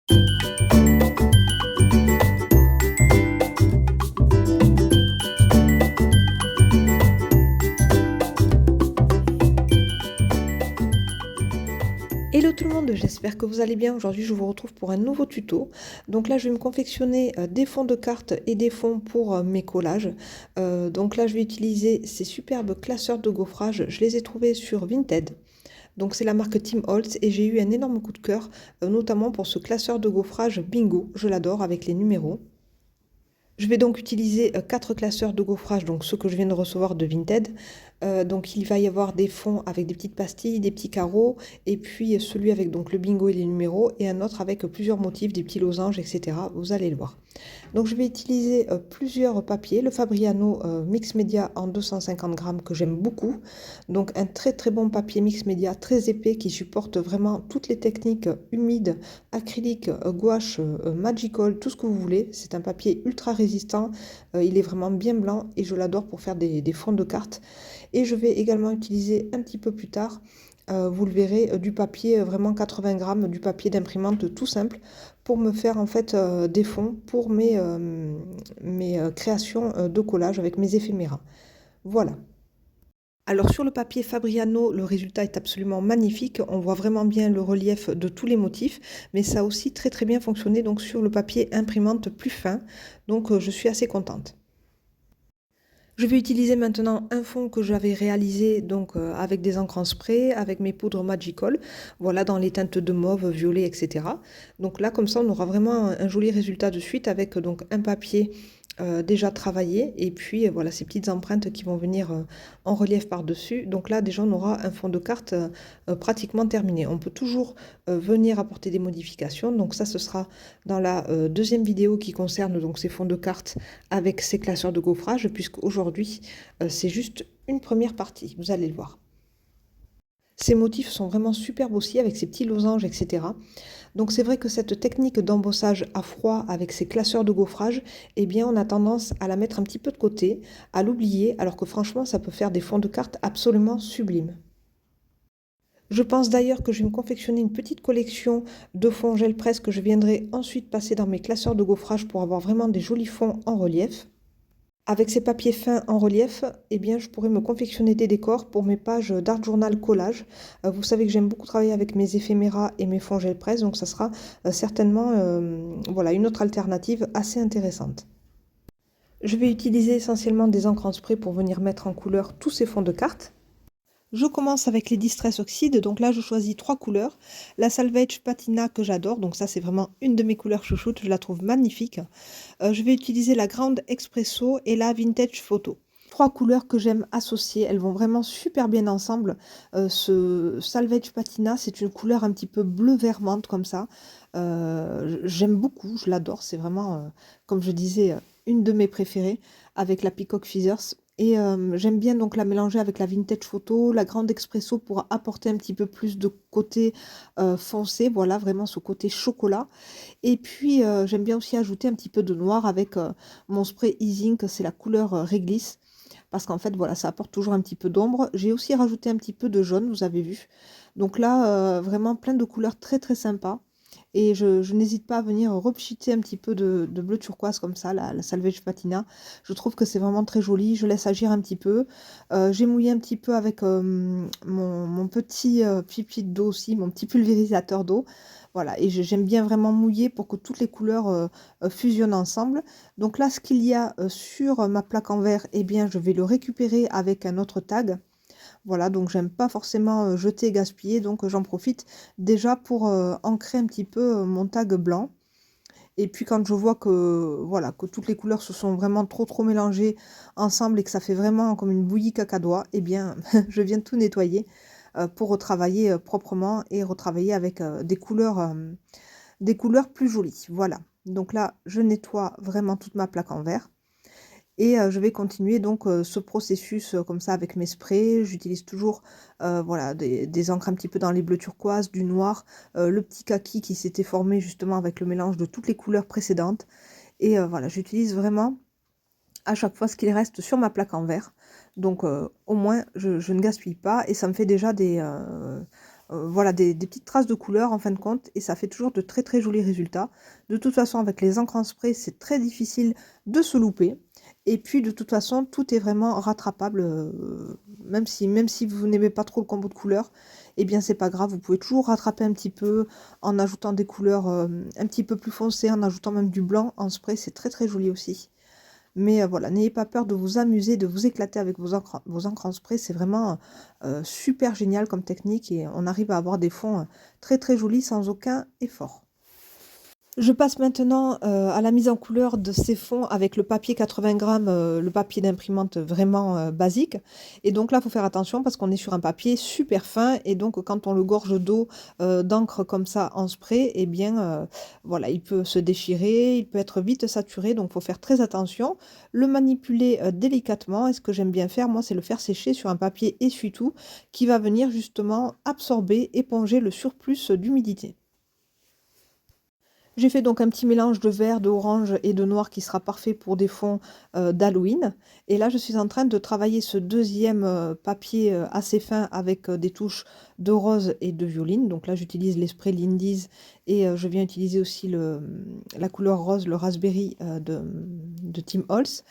Hello tout le monde, j'espère que vous allez bien. Aujourd'hui, je vous retrouve pour un nouveau tuto. Donc là, je vais me confectionner des fonds de cartes et des fonds pour mes collages. Donc là, je vais utiliser ces superbes classeurs de gaufrage. Je les ai trouvés sur Vinted. Donc c'est la marque Tim Holtz et j'ai eu un énorme coup de cœur, notamment pour ce classeur de gaufrage Bingo. Je l'adore avec les numéros. Je vais donc utiliser 4 classeurs de gaufrage, donc ceux que je viens de recevoir de Vinted. Donc il va y avoir des fonds avec des petites pastilles, des petits carreaux, et puis celui avec donc le bingo et les numéros, et un autre avec plusieurs motifs, des petits losanges, etc. Vous allez le voir. Donc je vais utiliser plusieurs papiers, le Fabriano Mix Media en 250 grammes que j'aime beaucoup. Donc un très très bon papier Mix Media, très épais, qui supporte vraiment toutes les techniques humides, acrylique, gouache, magical, tout ce que vous voulez. C'est un papier ultra résistant, il est vraiment bien blanc et je l'adore pour faire des fonds de cartes. Et je vais également utiliser un petit peu plus tard, vous le verrez, du papier vraiment 80 grammes, du papier d'imprimante tout simple, pour me faire en fait des fonds pour mes créations de collage avec mes éphéméras. Voilà. Alors sur le papier Fabriano, le résultat est absolument magnifique. On voit vraiment bien le relief de tous les motifs, mais ça a aussi très très bien fonctionné donc sur le papier imprimante plus fin. Donc je suis assez contente. Je vais utiliser maintenant un fond que j'avais réalisé donc avec des encres en spray, avec mes poudres Magical, voilà dans les teintes de mauve, violet, etc. Donc là comme ça on aura vraiment un joli résultat de suite avec donc un papier déjà travaillé et puis voilà ces petites empreintes qui vont venir en relief par-dessus. Donc là déjà on aura un fond de carte pratiquement terminé. On peut toujours venir apporter des modifications. Donc ça ce sera dans la deuxième vidéo qui concerne donc ces fonds de carte avec ces classeurs de gaufrage, puisque aujourd'hui c'est juste une première partie, vous allez le voir. Ces motifs sont vraiment superbes aussi avec ces petits losanges, etc. Donc c'est vrai que cette technique d'embossage à froid avec ces classeurs de gaufrage, eh bien on a tendance à la mettre un petit peu de côté, à l'oublier, alors que franchement ça peut faire des fonds de cartes absolument sublimes. Je pense d'ailleurs que je vais me confectionner une petite collection de fonds gel presse que je viendrai ensuite passer dans mes classeurs de gaufrage pour avoir vraiment des jolis fonds en relief. Avec ces papiers fins en relief, eh bien, je pourrais me confectionner des décors pour mes pages d'art journal collage. Vous savez que j'aime beaucoup travailler avec mes éphéméras et mes fonds gel presse, donc ça sera certainement voilà, une autre alternative assez intéressante. Je vais utiliser essentiellement des encres en spray pour venir mettre en couleur tous ces fonds de cartes. Je commence avec les Distress Oxide, donc là je choisis 3 couleurs. La Salvage Patina que j'adore, donc ça c'est vraiment une de mes couleurs chouchoutes, je la trouve magnifique. Je vais utiliser la Grande Espresso et la Vintage Photo. 3 couleurs que j'aime associer, elles vont vraiment super bien ensemble. Ce Salvage Patina, c'est une couleur un petit peu bleu vermente comme ça. J'aime beaucoup, je l'adore, c'est vraiment, comme je disais, une de mes préférées avec la Peacock Feathers. Et j'aime bien donc la mélanger avec la Vintage Photo, la Grande Espresso pour apporter un petit peu plus de côté foncé, voilà, vraiment ce côté chocolat. Et puis j'aime bien aussi ajouter un petit peu de noir avec mon spray Easing, c'est la couleur Réglisse, parce qu'en fait, voilà, ça apporte toujours un petit peu d'ombre. J'ai aussi rajouté un petit peu de jaune, vous avez vu. Donc là, vraiment plein de couleurs très très sympas. Et je n'hésite pas à venir repchiter un petit peu de bleu turquoise comme ça, la Salvage Patina. Je trouve que c'est vraiment très joli. Je laisse agir un petit peu. J'ai mouillé un petit peu avec mon petit pipi d'eau aussi, mon petit pulvérisateur d'eau. Voilà, et j'aime bien vraiment mouiller pour que toutes les couleurs fusionnent ensemble. Donc là, ce qu'il y a sur ma plaque en verre, eh bien, je vais le récupérer avec un autre tag. Voilà, donc j'aime pas forcément jeter et gaspiller, donc j'en profite déjà pour ancrer un petit peu mon tag blanc. Et puis quand je vois que voilà que toutes les couleurs se sont vraiment trop mélangées ensemble et que ça fait vraiment comme une bouillie cacadois, eh bien je viens tout nettoyer pour retravailler proprement et retravailler avec des couleurs plus jolies. Voilà. Donc là, je nettoie vraiment toute ma plaque en verre. Et je vais continuer donc ce processus comme ça avec mes sprays. J'utilise toujours voilà, des encres un petit peu dans les bleus turquoise, du noir, le petit kaki qui s'était formé justement avec le mélange de toutes les couleurs précédentes. Et voilà, j'utilise vraiment à chaque fois ce qu'il reste sur ma plaque en verre. Donc au moins je ne gaspille pas et ça me fait déjà voilà, des petites traces de couleur en fin de compte et ça fait toujours de très, très jolis résultats. De toute façon, avec les encres en spray, c'est très difficile de se louper et puis de toute façon, tout est vraiment rattrapable, même si vous n'aimez pas trop le combo de couleurs, eh bien, c'est pas grave, vous pouvez toujours rattraper un petit peu en ajoutant des couleurs, un petit peu plus foncées, en ajoutant même du blanc en spray, c'est très, très joli aussi. Mais voilà, n'ayez pas peur de vous amuser, de vous éclater avec vos encres en spray. C'est vraiment super génial comme technique et on arrive à avoir des fonds très très jolis sans aucun effort. Je passe maintenant à la mise en couleur de ces fonds avec le papier 80 grammes, le papier d'imprimante vraiment basique. Et donc là, il faut faire attention parce qu'on est sur un papier super fin et donc quand on le gorge d'eau, d'encre comme ça en spray, eh bien voilà, il peut se déchirer, il peut être vite saturé, donc il faut faire très attention. Le manipuler délicatement et ce que j'aime bien faire, moi, c'est le faire sécher sur un papier essuie-tout qui va venir justement absorber, éponger le surplus d'humidité. J'ai fait donc un petit mélange de vert, d'orange et de noir qui sera parfait pour des fonds d'Halloween. Et là, je suis en train de travailler ce deuxième papier assez fin avec des touches de rose et de violine. Donc là, j'utilise les sprays Lindy's et je viens utiliser aussi la couleur rose, le raspberry de Tim Holtz.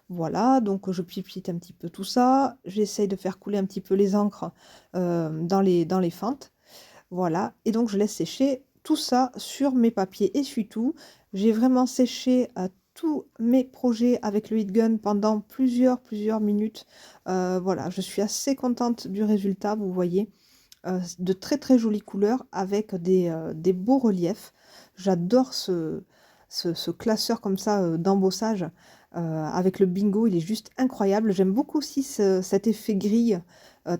Voilà, donc je pipite un petit peu tout ça. J'essaye de faire couler un petit peu les encres dans les fentes. Voilà, et donc je laisse sécher tout ça sur mes papiers essuie-tout. J'ai vraiment séché tous mes projets avec le heat gun pendant plusieurs minutes. Voilà, je suis assez contente du résultat, vous voyez. De très très jolies couleurs avec des beaux reliefs. J'adore ce classeur comme ça d'embossage avec le bingo, il est juste incroyable. J'aime beaucoup aussi cet effet grille,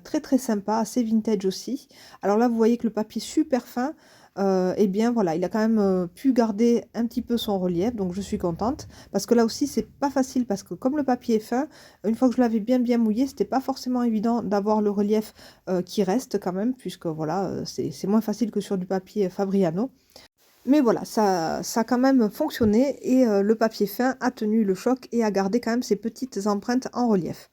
très très sympa, assez vintage aussi. Alors là, vous voyez que le papier super fin, eh bien voilà, il a quand même pu garder un petit peu son relief, donc je suis contente. Parce que là aussi, c'est pas facile, parce que comme le papier est fin, une fois que je l'avais bien mouillé, c'était pas forcément évident d'avoir le relief qui reste quand même, puisque voilà, c'est moins facile que sur du papier Fabriano. Mais voilà, ça a quand même fonctionné et le papier fin a tenu le choc et a gardé quand même ses petites empreintes en relief.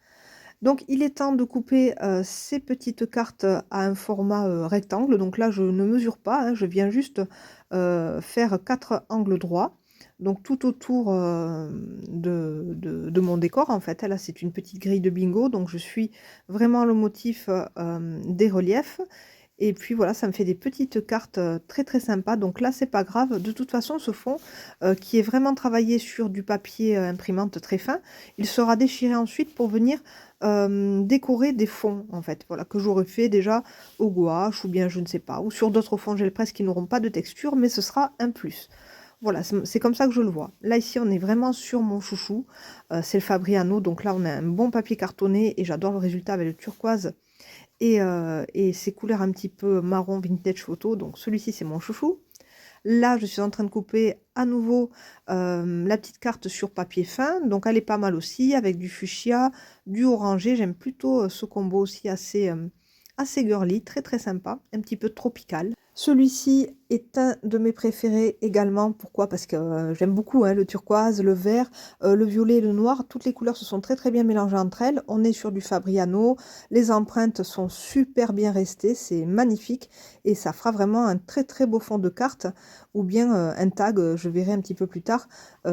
Donc il est temps de couper ces petites cartes à un format rectangle. Donc là, je ne mesure pas, hein, je viens juste faire 4 angles droits. Donc tout autour de mon décor en fait. Là, c'est une petite grille de bingo. Donc je suis vraiment le motif des reliefs. Et puis voilà, ça me fait des petites cartes très très sympas. Donc là, c'est pas grave. De toute façon, ce fond qui est vraiment travaillé sur du papier imprimante très fin, il sera déchiré ensuite pour venir décorer des fonds en fait. Voilà, que j'aurais fait déjà au gouache ou bien je ne sais pas, ou sur d'autres fonds gel presse qui n'auront pas de texture, mais ce sera un plus. Voilà, c'est comme ça que je le vois. Là, ici, on est vraiment sur mon chouchou. C'est le Fabriano. Donc là, on a un bon papier cartonné et j'adore le résultat avec le turquoise et ces couleurs un petit peu marron vintage photo. Donc celui-ci, c'est mon chouchou. Là, je suis en train de couper à nouveau la petite carte sur papier fin. Donc elle est pas mal aussi, avec du fuchsia, du orangé. J'aime plutôt ce combo aussi assez girly, très très sympa, un petit peu tropical. Celui-ci est un de mes préférés également. Pourquoi? Parce que j'aime beaucoup hein, le turquoise, le vert, le violet et le noir. Toutes les couleurs se sont très très bien mélangées entre elles. On est sur du Fabriano. Les empreintes sont super bien restées. C'est magnifique. Et ça fera vraiment un très très beau fond de carte. Ou bien un tag, je verrai un petit peu plus tard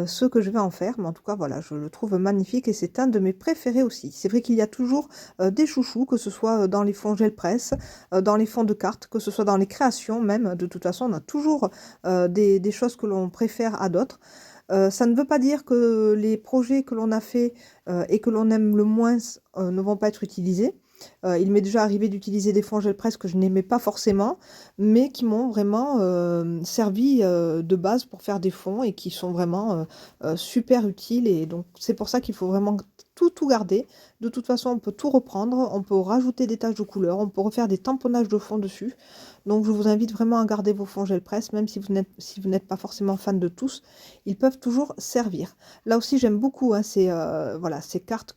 ce que je vais en faire. Mais en tout cas, voilà, je le trouve magnifique. Et c'est un de mes préférés aussi. C'est vrai qu'il y a toujours des chouchous, que ce soit dans les fonds gel presse, dans les fonds de cartes, que ce soit dans les créations même. De toute façon, on a toujours des choses que l'on préfère à d'autres. Ça ne veut pas dire que les projets que l'on a fait et que l'on aime le moins ne vont pas être utilisés. Il m'est déjà arrivé d'utiliser des fonds gel presse que je n'aimais pas forcément, mais qui m'ont vraiment servi de base pour faire des fonds et qui sont vraiment super utiles. Et donc, c'est pour ça qu'il faut vraiment tout garder. De toute façon, on peut tout reprendre, on peut rajouter des taches de couleur, on peut refaire des tamponnages de fond dessus. Donc, je vous invite vraiment à garder vos fonds gel presse, même si vous n'êtes pas forcément fan de tous, ils peuvent toujours servir. Là aussi, j'aime beaucoup hein, voilà, ces cartes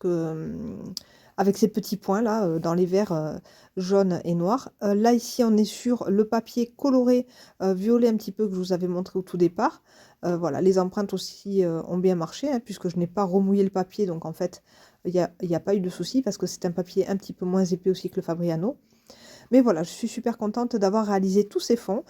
avec ces petits points là, dans les verts jaunes et noirs. Là, ici, on est sur le papier coloré violet un petit peu que je vous avais montré au tout départ. Voilà, les empreintes aussi ont bien marché, hein, puisque je n'ai pas remouillé le papier, donc en fait, il n'y a pas eu de souci, parce que c'est un papier un petit peu moins épais aussi que le Fabriano. Mais voilà, je suis super contente d'avoir réalisé tous ces fonds.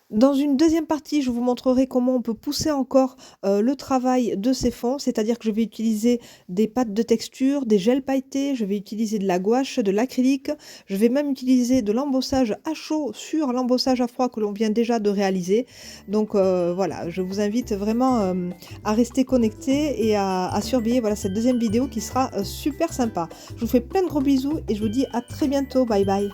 Dans une deuxième partie, je vous montrerai comment on peut pousser encore, le travail de ces fonds. C'est-à-dire que je vais utiliser des pâtes de texture, des gels pailletés, je vais utiliser de la gouache, de l'acrylique. Je vais même utiliser de l'embossage à chaud sur l'embossage à froid que l'on vient déjà de réaliser. Donc, voilà, je vous invite vraiment, à rester connectés et à surveiller, voilà, cette deuxième vidéo qui sera, super sympa. Je vous fais plein de gros bisous et je vous dis à très bientôt. Bye bye.